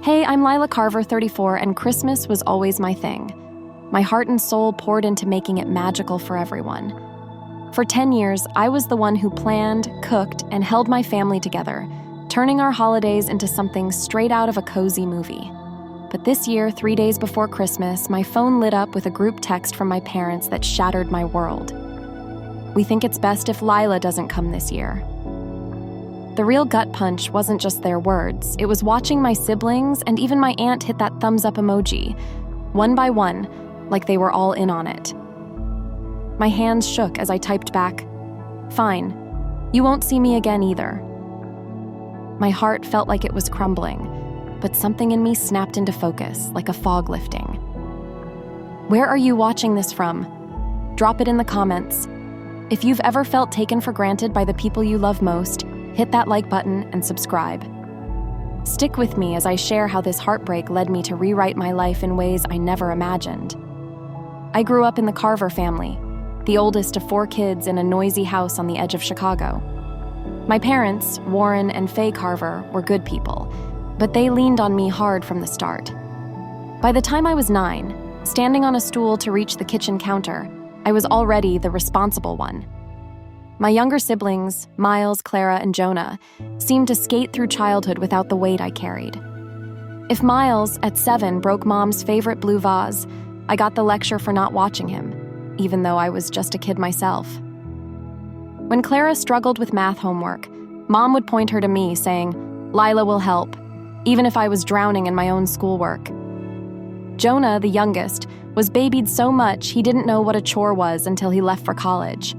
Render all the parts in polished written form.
Hey, I'm Lila Carver, 34, and Christmas was always my thing. My heart and soul poured into making it magical for everyone. For 10 years, I was the one who planned, cooked, and held my family together, turning our holidays into something straight out of a cozy movie. But this year, 3 days before Christmas, my phone lit up with a group text from my parents that shattered my world. We think it's best if Lila doesn't come this year. The real gut punch wasn't just their words. It was watching my siblings and even my aunt hit that thumbs up emoji, one by one, like they were all in on it. My hands shook as I typed back, "Fine, you won't see me again either." My heart felt like it was crumbling, but something in me snapped into focus, like a fog lifting. Where are you watching this from? Drop it in the comments. If you've ever felt taken for granted by the people you love most, hit that like button and subscribe. Stick with me as I share how this heartbreak led me to rewrite my life in ways I never imagined. I grew up in the Carver family, the oldest of 4 kids in a noisy house on the edge of Chicago. My parents, Warren and Faye Carver, were good people, but they leaned on me hard from the start. By the time I was 9, standing on a stool to reach the kitchen counter, I was already the responsible one. My younger siblings, Miles, Clara, and Jonah, seemed to skate through childhood without the weight I carried. If Miles, at 7, broke Mom's favorite blue vase, I got the lecture for not watching him, even though I was just a kid myself. When Clara struggled with math homework, Mom would point her to me, saying, "Lila will help," even if I was drowning in my own schoolwork. Jonah, the youngest, was babied so much he didn't know what a chore was until he left for college.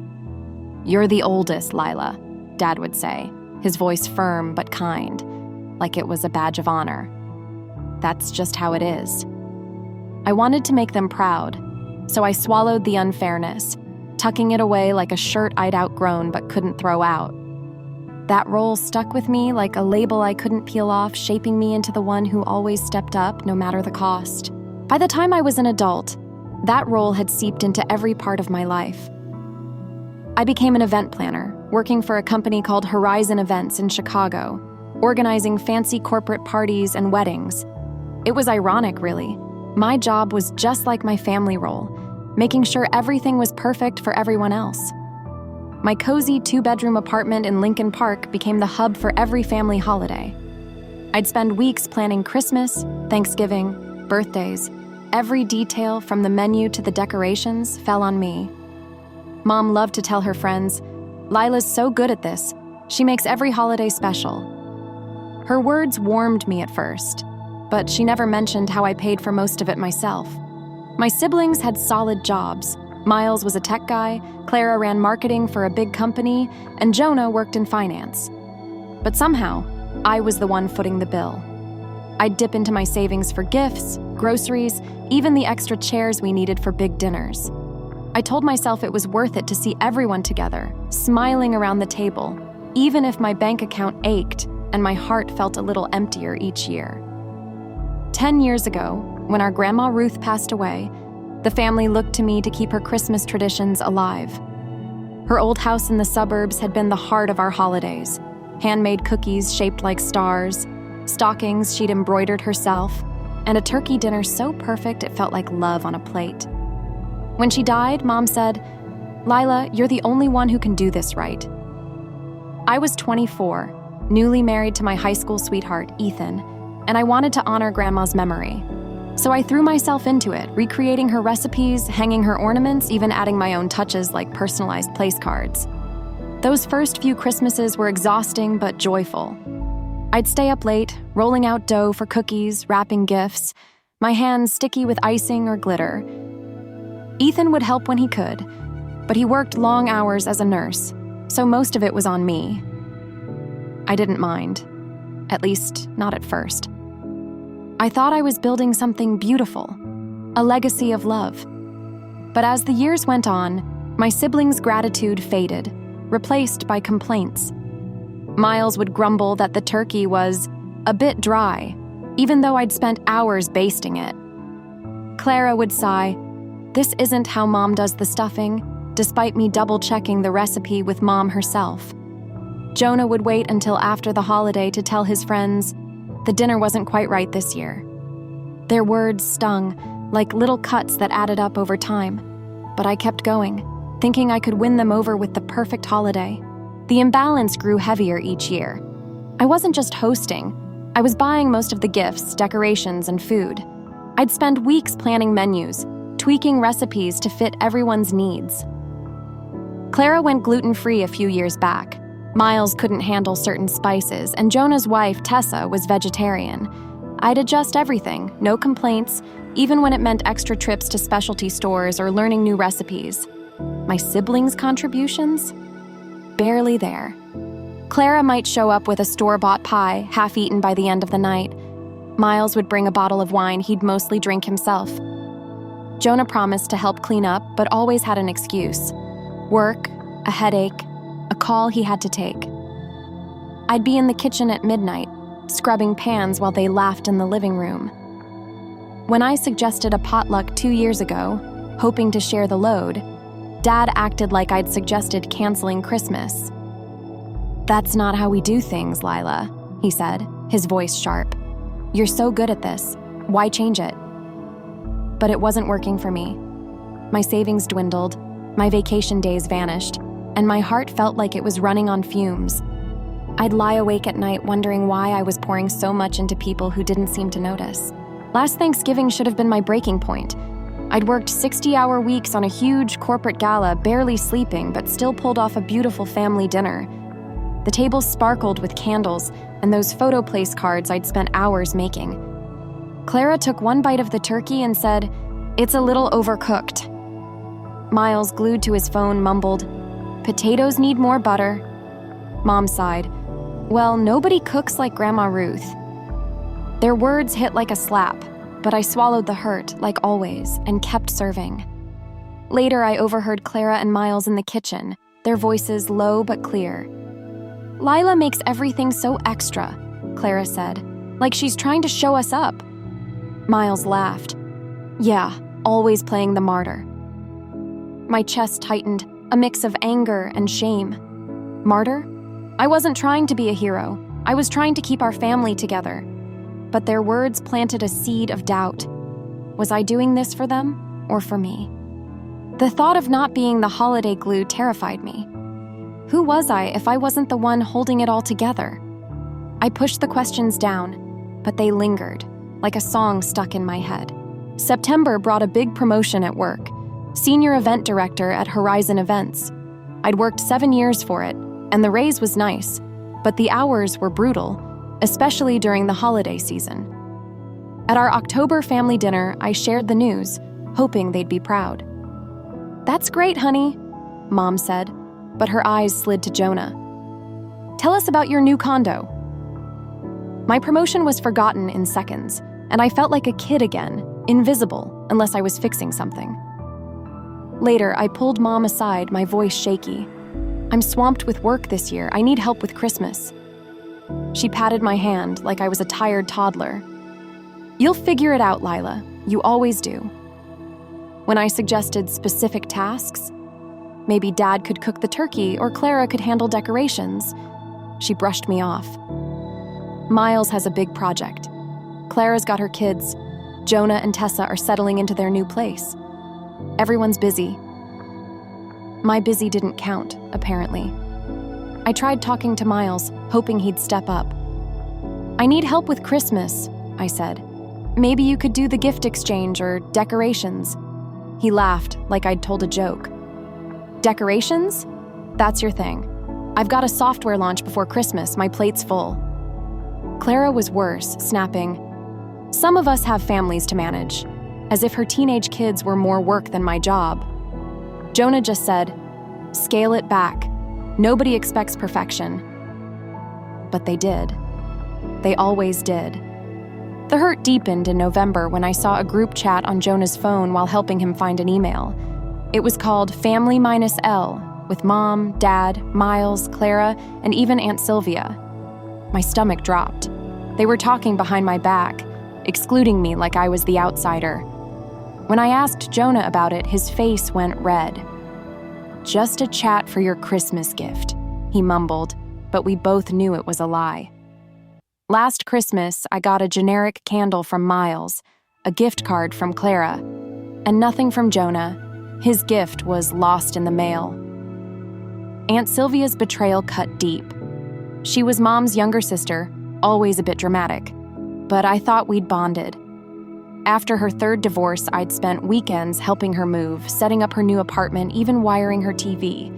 "You're the oldest, Lila," Dad would say, his voice firm but kind, like it was a badge of honor. That's just how it is. I wanted to make them proud, so I swallowed the unfairness, tucking it away like a shirt I'd outgrown but couldn't throw out. That role stuck with me like a label I couldn't peel off, shaping me into the one who always stepped up no matter the cost. By the time I was an adult, that role had seeped into every part of my life. I became an event planner, working for a company called Horizon Events in Chicago, organizing fancy corporate parties and weddings. It was ironic, really. My job was just like my family role, making sure everything was perfect for everyone else. My cozy 2-bedroom apartment in Lincoln Park became the hub for every family holiday. I'd spend weeks planning Christmas, Thanksgiving, birthdays. Every detail, from the menu to the decorations, fell on me. Mom loved to tell her friends, "Lila's so good at this. She makes every holiday special." Her words warmed me at first, but she never mentioned how I paid for most of it myself. My siblings had solid jobs. Miles was a tech guy, Clara ran marketing for a big company, and Jonah worked in finance. But somehow, I was the one footing the bill. I'd dip into my savings for gifts, groceries, even the extra chairs we needed for big dinners. I told myself it was worth it to see everyone together, smiling around the table, even if my bank account ached and my heart felt a little emptier each year. 10 years ago, when our Grandma Ruth passed away, the family looked to me to keep her Christmas traditions alive. Her old house in the suburbs had been the heart of our holidays. Handmade cookies shaped like stars, stockings she'd embroidered herself, and a turkey dinner so perfect it felt like love on a plate. When she died, Mom said, "Lila, you're the only one who can do this right." I was 24, newly married to my high school sweetheart, Ethan, and I wanted to honor Grandma's memory. So I threw myself into it, recreating her recipes, hanging her ornaments, even adding my own touches like personalized place cards. Those first few Christmases were exhausting but joyful. I'd stay up late, rolling out dough for cookies, wrapping gifts, my hands sticky with icing or glitter. Ethan would help when he could, but he worked long hours as a nurse, so most of it was on me. I didn't mind, at least not at first. I thought I was building something beautiful, a legacy of love. But as the years went on, my siblings' gratitude faded, replaced by complaints. Miles would grumble that the turkey was a bit dry, even though I'd spent hours basting it. Clara would sigh, "This isn't how Mom does the stuffing," despite me double-checking the recipe with Mom herself. Jonah would wait until after the holiday to tell his friends, The dinner wasn't quite right this year. Their words stung, like little cuts that added up over time. But I kept going, thinking I could win them over with the perfect holiday. The imbalance grew heavier each year. I wasn't just hosting. I was buying most of the gifts, decorations, and food. I'd spend weeks planning menus, tweaking recipes to fit everyone's needs. Clara went gluten-free a few years back. Miles couldn't handle certain spices, and Jonah's wife, Tessa, was vegetarian. I'd adjust everything, no complaints, even when it meant extra trips to specialty stores or learning new recipes. My siblings' contributions? Barely there. Clara might show up with a store-bought pie, half-eaten by the end of the night. Miles would bring a bottle of wine he'd mostly drink himself. Jonah promised to help clean up, but always had an excuse. Work, a headache, a call he had to take. I'd be in the kitchen at midnight, scrubbing pans while they laughed in the living room. When I suggested a potluck 2 years ago, hoping to share the load, Dad acted like I'd suggested canceling Christmas. "That's not how we do things, Lila," he said, his voice sharp. "You're so good at this. Why change it?" But it wasn't working for me. My savings dwindled, my vacation days vanished, and my heart felt like it was running on fumes. I'd lie awake at night wondering why I was pouring so much into people who didn't seem to notice. Last Thanksgiving should have been my breaking point. I'd worked 60-hour weeks on a huge corporate gala, barely sleeping, but still pulled off a beautiful family dinner. The table sparkled with candles and those photo place cards I'd spent hours making. Clara took one bite of the turkey and said, "It's a little overcooked." Miles, glued to his phone, mumbled, "Potatoes need more butter." Mom sighed, "Well, nobody cooks like Grandma Ruth." Their words hit like a slap, but I swallowed the hurt, like always, and kept serving. Later, I overheard Clara and Miles in the kitchen, their voices low but clear. "Lila makes everything so extra," Clara said, "like she's trying to show us up." Miles laughed. "Yeah, always playing the martyr." My chest tightened, a mix of anger and shame. Martyr? I wasn't trying to be a hero. I was trying to keep our family together. But their words planted a seed of doubt. Was I doing this for them or for me? The thought of not being the holiday glue terrified me. Who was I if I wasn't the one holding it all together? I pushed the questions down, but they lingered, like a song stuck in my head. September brought a big promotion at work, senior event director at Horizon Events. I'd worked 7 years for it, and the raise was nice, but the hours were brutal, especially during the holiday season. At our October family dinner, I shared the news, hoping they'd be proud. "That's great, honey," Mom said, but her eyes slid to Jonah. "Tell us about your new condo." My promotion was forgotten in seconds, and I felt like a kid again, invisible unless I was fixing something. Later, I pulled Mom aside, my voice shaky. "I'm swamped with work this year. I need help with Christmas." She patted my hand like I was a tired toddler. "You'll figure it out, Lila. You always do." When I suggested specific tasks, maybe Dad could cook the turkey or Clara could handle decorations, she brushed me off. Miles has a big project. Clara's got her kids. Jonah and Tessa are settling into their new place. Everyone's busy. My busy didn't count, apparently. I tried talking to Miles, hoping he'd step up. "I need help with Christmas," I said. "Maybe you could do the gift exchange or decorations." He laughed like I'd told a joke. "Decorations? That's your thing. I've got a software launch before Christmas. My plate's full." Clara was worse, snapping, "Some of us have families to manage," as if her teenage kids were more work than my job. Jonah just said, "Scale it back. Nobody expects perfection." But they did. They always did. The hurt deepened in November when I saw a group chat on Jonah's phone while helping him find an email. It was called Family Minus L, with Mom, Dad, Miles, Clara, and even Aunt Sylvia. My stomach dropped. They were talking behind my back, excluding me like I was the outsider. When I asked Jonah about it, his face went red. "Just a chat for your Christmas gift," he mumbled, but we both knew it was a lie. Last Christmas, I got a generic candle from Miles, a gift card from Clara, and nothing from Jonah. His gift was lost in the mail. Aunt Sylvia's betrayal cut deep. She was Mom's younger sister, always a bit dramatic, but I thought we'd bonded. After her third divorce, I'd spent weekends helping her move, setting up her new apartment, even wiring her TV.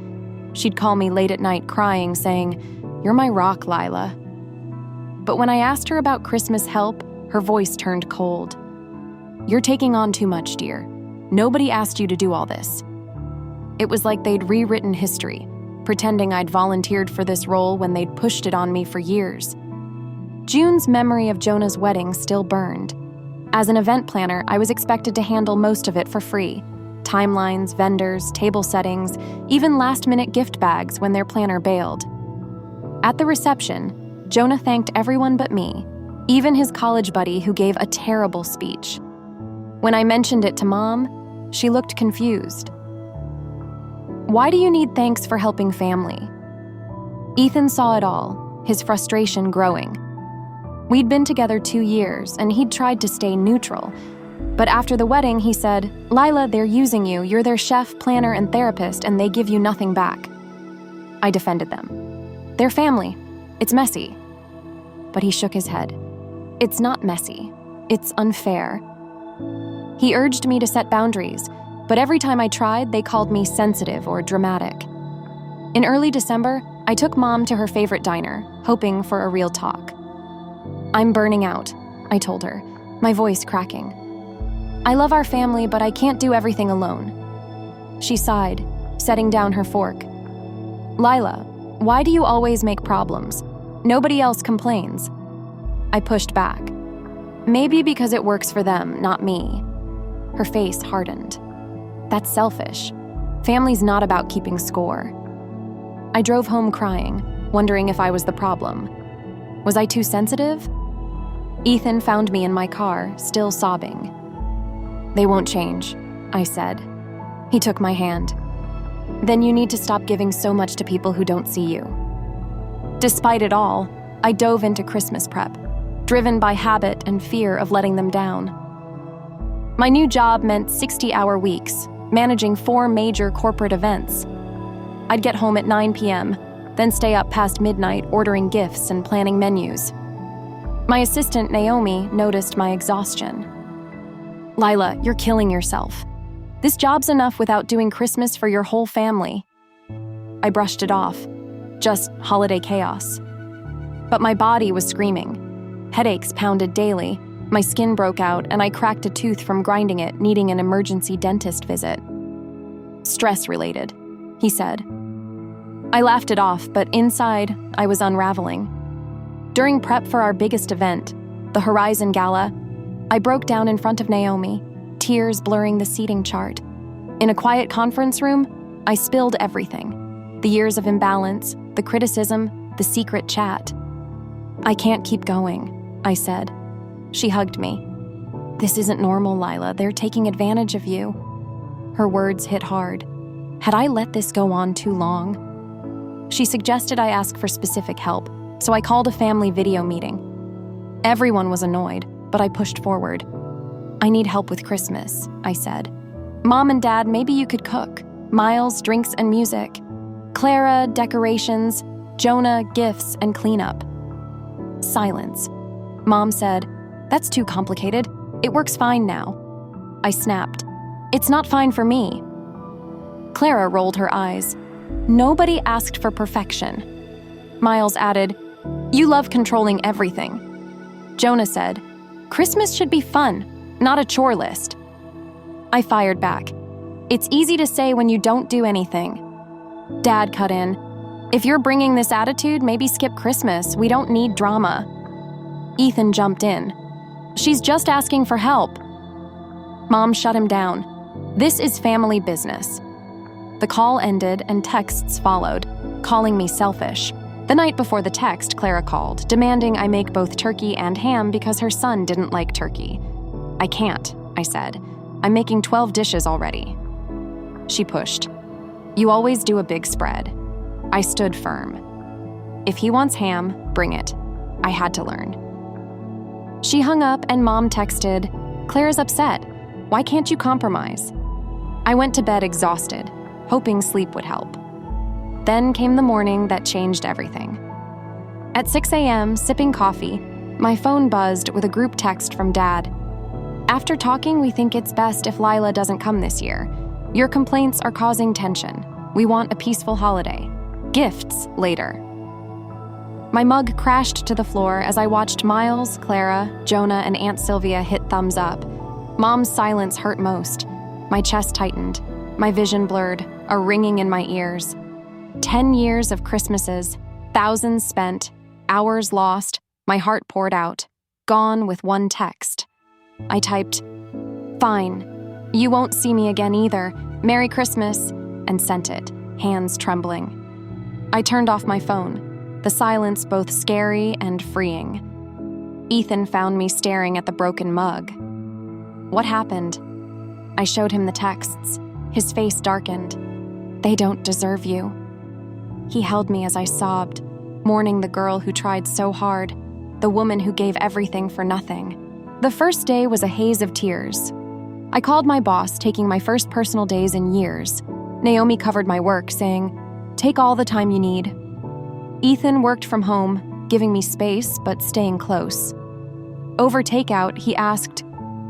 She'd call me late at night crying, saying, "You're my rock, Lila." But when I asked her about Christmas help, her voice turned cold. "You're taking on too much, dear. Nobody asked you to do all this." It was like they'd rewritten history, pretending I'd volunteered for this role when they'd pushed it on me for years. June's memory of Jonah's wedding still burned. As an event planner, I was expected to handle most of it for free. Timelines, vendors, table settings, even last-minute gift bags when their planner bailed. At the reception, Jonah thanked everyone but me, even his college buddy who gave a terrible speech. When I mentioned it to Mom, she looked confused. "Why do you need thanks for helping family?" Ethan saw it all, his frustration growing. We'd been together 2 years, and he'd tried to stay neutral. But after the wedding, he said, "Lila, they're using you. You're their chef, planner, and therapist, and they give you nothing back." I defended them. "They're family. It's messy." But he shook his head. "It's not messy. It's unfair." He urged me to set boundaries, but every time I tried, they called me sensitive or dramatic. In early December, I took Mom to her favorite diner, hoping for a real talk. "I'm burning out," I told her, my voice cracking. "I love our family, but I can't do everything alone." She sighed, setting down her fork. "Lila, why do you always make problems? Nobody else complains." I pushed back. "Maybe because it works for them, not me." Her face hardened. "That's selfish. Family's not about keeping score." I drove home crying, wondering if I was the problem. Was I too sensitive? Ethan found me in my car, still sobbing. "They won't change," I said. He took my hand. "Then you need to stop giving so much to people who don't see you." Despite it all, I dove into Christmas prep, driven by habit and fear of letting them down. My new job meant 60-hour weeks, managing 4 major corporate events. I'd get home at 9 p.m., then stay up past midnight ordering gifts and planning menus. My assistant, Naomi, noticed my exhaustion. "Lila, you're killing yourself. This job's enough without doing Christmas for your whole family." I brushed it off. Just holiday chaos. But my body was screaming. Headaches pounded daily, my skin broke out, and I cracked a tooth from grinding it, needing an emergency dentist visit. "Stress-related," he said. I laughed it off, but inside, I was unraveling. During prep for our biggest event, the Horizon Gala, I broke down in front of Naomi, tears blurring the seating chart. In a quiet conference room, I spilled everything. The years of imbalance, the criticism, the secret chat. "I can't keep going," I said. She hugged me. "This isn't normal, Lila. They're taking advantage of you." Her words hit hard. Had I let this go on too long? She suggested I ask for specific help, so I called a family video meeting. Everyone was annoyed, but I pushed forward. "I need help with Christmas," I said. "Mom and Dad, maybe you could cook. Miles, drinks and music. Clara, decorations. Jonah, gifts and cleanup." Silence. Mom said, "That's too complicated. It works fine now." I snapped. "It's not fine for me." Clara rolled her eyes. "Nobody asked for perfection." Miles added, "You love controlling everything." Jonah said, "Christmas should be fun, not a chore list." I fired back. "It's easy to say when you don't do anything." Dad cut in. "If you're bringing this attitude, maybe skip Christmas. We don't need drama." Ethan jumped in. "She's just asking for help." Mom shut him down. "This is family business." The call ended and texts followed, calling me selfish. The night before the text, Clara called, demanding I make both turkey and ham because her son didn't like turkey. "I can't," I said. "I'm making 12 dishes already." She pushed. "You always do a big spread." I stood firm. "If he wants ham, bring it." I had to learn. She hung up and Mom texted, "Claire's upset. Why can't you compromise?" I went to bed exhausted, hoping sleep would help. Then came the morning that changed everything. At 6 a.m., sipping coffee, my phone buzzed with a group text from Dad. "After talking, we think it's best if Lila doesn't come this year. Your complaints are causing tension. We want a peaceful holiday. Gifts later." My mug crashed to the floor as I watched Miles, Clara, Jonah, and Aunt Sylvia hit thumbs up. Mom's silence hurt most. My chest tightened, my vision blurred, a ringing in my ears. 10 years of Christmases, thousands spent, hours lost, my heart poured out, gone with one text. I typed, "Fine. You won't see me again either. Merry Christmas," and sent it, hands trembling. I turned off my phone, the silence both scary and freeing. Ethan found me staring at the broken mug. "What happened?" I showed him the texts. His face darkened. "They don't deserve you." He held me as I sobbed, mourning the girl who tried so hard, the woman who gave everything for nothing. The first day was a haze of tears. I called my boss, taking my first personal days in years. Naomi covered my work, saying, "Take all the time you need." Ethan worked from home, giving me space but staying close. Over takeout, he asked,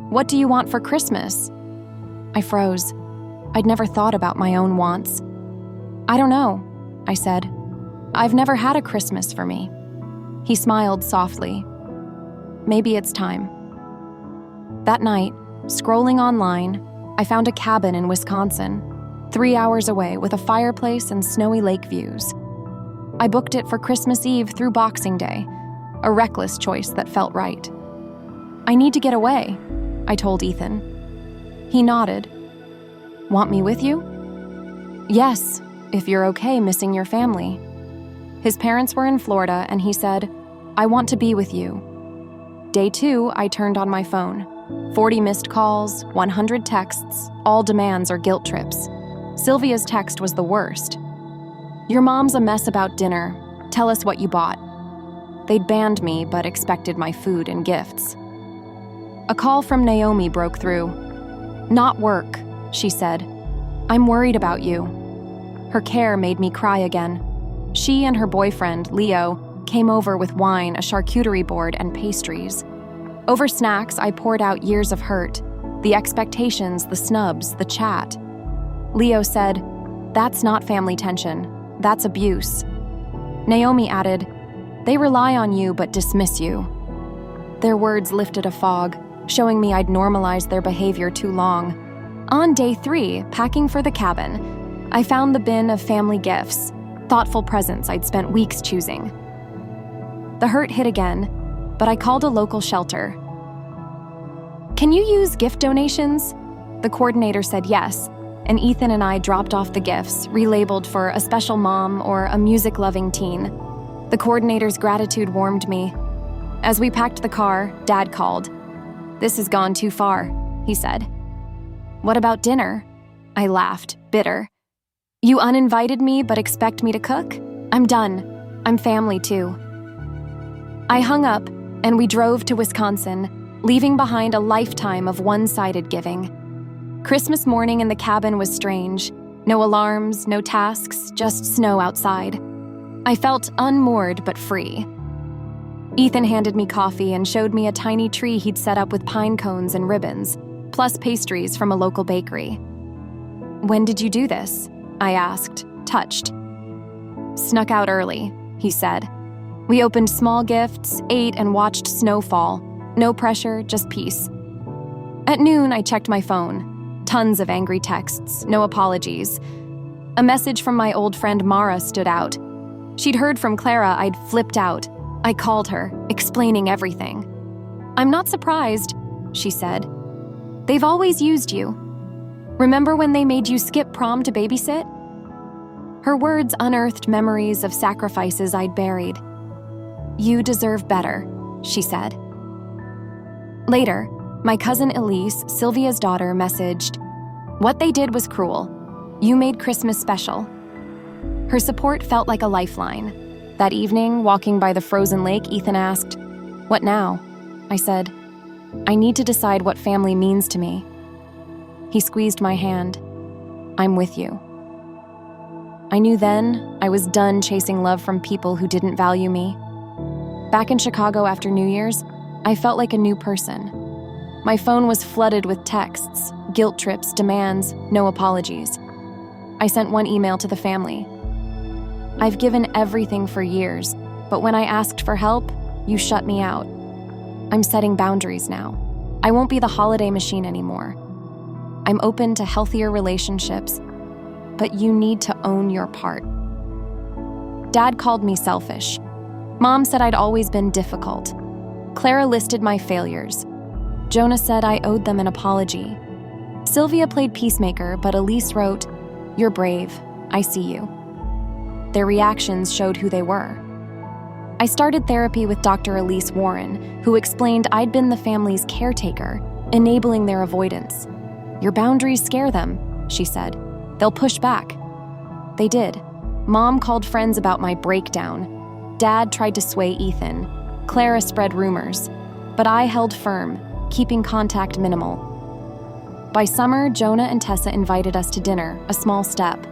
"What do you want for Christmas?" I froze. I'd never thought about my own wants. "I don't know," I said. "I've never had a Christmas for me." He smiled softly. "Maybe it's time." That night, scrolling online, I found a cabin in Wisconsin, 3 hours away with a fireplace and snowy lake views. I booked it for Christmas Eve through Boxing Day, a reckless choice that felt right. "I need to get away," I told Ethan. He nodded. "Want me with you?" "Yes, if you're okay missing your family." His parents were in Florida, and he said, "I want to be with you." Day 2, I turned on my phone. 40 missed calls, 100 texts, all demands or guilt trips. Sylvia's text was the worst. "Your mom's a mess about dinner. Tell us what you bought." They'd banned me, but expected my food and gifts. A call from Naomi broke through. "Not work," she said. "I'm worried about you." Her care made me cry again. She and her boyfriend, Leo, came over with wine, a charcuterie board, and pastries. Over snacks, I poured out years of hurt, the expectations, the snubs, the chat. Leo said, "That's not family tension. That's abuse." Naomi added, "They rely on you but dismiss you." Their words lifted a fog, showing me I'd normalized their behavior too long. On day 3, packing for the cabin, I found the bin of family gifts, thoughtful presents I'd spent weeks choosing. The hurt hit again, but I called a local shelter. "Can you use gift donations?" The coordinator said yes, and Ethan and I dropped off the gifts, relabeled for a special mom or a music-loving teen. The coordinator's gratitude warmed me. As we packed the car, Dad called. "This has gone too far," he said. "What about dinner?" I laughed, bitter. "You uninvited me but expect me to cook? I'm done. I'm family too." I hung up, and we drove to Wisconsin, leaving behind a lifetime of one-sided giving. Christmas morning in the cabin was strange. No alarms, no tasks, just snow outside. I felt unmoored but free. Ethan handed me coffee and showed me a tiny tree he'd set up with pine cones and ribbons, plus pastries from a local bakery. "When did you do this?" I asked, touched. "Snuck out early," he said. "We opened small gifts, ate, and watched snow fall. No pressure, just peace." At noon, I checked my phone. Tons of angry texts, no apologies. A message from my old friend Mara stood out. She'd heard from Clara I'd flipped out. I called her, explaining everything. "I'm not surprised," she said. "They've always used you. Remember when they made you skip prom to babysit?" Her words unearthed memories of sacrifices I'd buried. "You deserve better," she said. Later, my cousin Elise, Sylvia's daughter, messaged, "What they did was cruel. You made Christmas special." Her support felt like a lifeline. That evening, walking by the frozen lake, Ethan asked, "What now?" I said, "I need to decide what family means to me." He squeezed my hand. "I'm with you." I knew then I was done chasing love from people who didn't value me. Back in Chicago after New Year's, I felt like a new person. My phone was flooded with texts, guilt trips, demands, no apologies. I sent one email to the family. "I've given everything for years, but when I asked for help, you shut me out. I'm setting boundaries now. I won't be the holiday machine anymore. I'm open to healthier relationships, but you need to own your part." Dad called me selfish. Mom said I'd always been difficult. Clara listed my failures. Jonah said I owed them an apology. Sylvia played peacemaker, but Elise wrote, "You're brave. I see you." Their reactions showed who they were. I started therapy with Dr. Elise Warren, who explained I'd been the family's caretaker, enabling their avoidance. "Your boundaries scare them," she said. "They'll push back." They did. Mom called friends about my breakdown. Dad tried to sway Ethan. Clara spread rumors. But I held firm, keeping contact minimal. By summer, Jonah and Tessa invited us to dinner, a small step.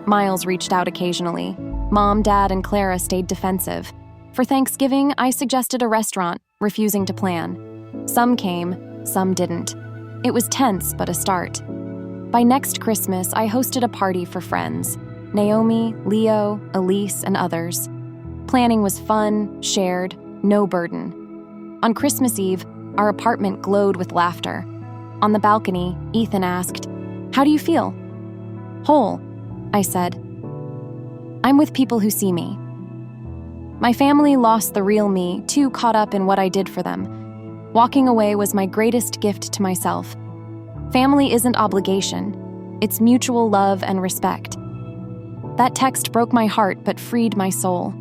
Miles reached out occasionally. Mom, Dad, and Clara stayed defensive. For Thanksgiving, I suggested a restaurant, refusing to plan. Some came, some didn't. It was tense, but a start. By next Christmas, I hosted a party for friends. Naomi, Leo, Elise, and others. Planning was fun, shared, no burden. On Christmas Eve, our apartment glowed with laughter. On the balcony, Ethan asked, "How do you feel?" "Whole," I said. "I'm with people who see me." My family lost the real me, too caught up in what I did for them. Walking away was my greatest gift to myself. Family isn't obligation. It's mutual love and respect. That text broke my heart but freed my soul.